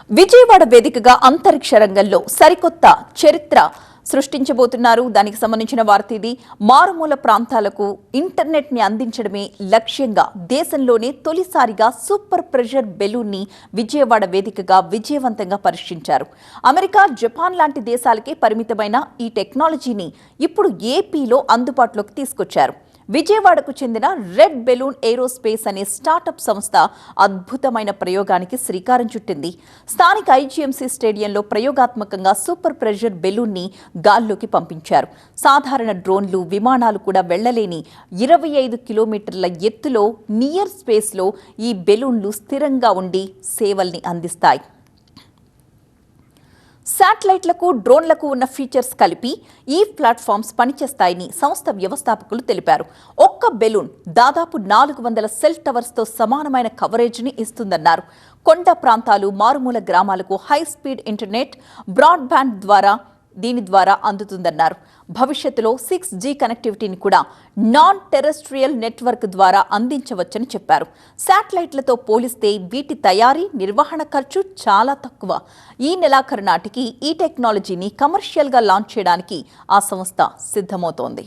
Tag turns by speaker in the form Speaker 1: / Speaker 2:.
Speaker 1: విజయవాడ వేదికగా అంతరిక్ష రంగంలో సరికొత్త చరిత్ర సృష్టించబోతున్నారు. దానికి సంబంధించిన వార్త ఇది. మారుమూల ప్రాంతాలకు ఇంటర్నెట్ ని అందించడమే లక్ష్యంగా దేశంలోనే తొలిసారిగా సూపర్ ప్రెషర్ బెలూన్ ని విజయవాడ వేదికగా విజయవంతంగా పరీక్షించారు. అమెరికా, జపాన్ లాంటి దేశాలకే పరిమితమైన ఈ టెక్నాలజీని ఇప్పుడు ఏపీలో అందుబాటులోకి తీసుకొచ్చారు. విజయవాడకు చెందిన రెడ్ బెలూన్ ఏరోస్పేస్ అనే స్టార్టప్ సంస్థ అద్భుతమైన ప్రయోగానికి శ్రీకారం చుట్టింది. స్థానిక ఐజీఎంసీ స్టేడియంలో ప్రయోగాత్మకంగా సూపర్ ప్రెషర్ బెలూన్ ని గాల్లోకి పంపించారు. సాధారణ డ్రోన్లు, విమానాలు కూడా వెళ్లలేని 25 కిలోమీటర్ల ఎత్తులో నియర్ స్పేస్లో ఈ బెలూన్లు స్థిరంగా ఉండి సేవల్ని అందిస్తాయి. శాటిలైట్లకు, డ్రోన్లకు ఉన్న ఫీచర్స్ కలిపి ఈ ప్లాట్ఫామ్స్ పనిచేస్తాయని సంస్థ వ్యవస్థాపకులు తెలిపారు. ఒక్క బెలూన్ దాదాపు 400 సెల్ టవర్స్తో సమానమైన కవరేజ్ని ఇస్తుందన్నారు. కొండ ప్రాంతాలు, మారుమూల గ్రామాలకు హై స్పీడ్ ఇంటర్నెట్, బ్రాడ్బ్యాండ్ దీని ద్వారా అందుతుందన్నారు. భవిష్యత్తులో 6G కనెక్టివిటీని కూడా నాన్ టెరెస్ట్రియల్ నెట్వర్క్ ద్వారా అందించవచ్చని చెప్పారు. శాటిలైట్లతో పోలిస్తే వీటి తయారీ, నిర్వహణ ఖర్చు చాలా తక్కువ. ఈ నెలాఖరు నాటికి ఈ టెక్నాలజీని కమర్షియల్గా లాంచ్ చేయడానికి ఆ సంస్థ సిద్ధమవుతోంది.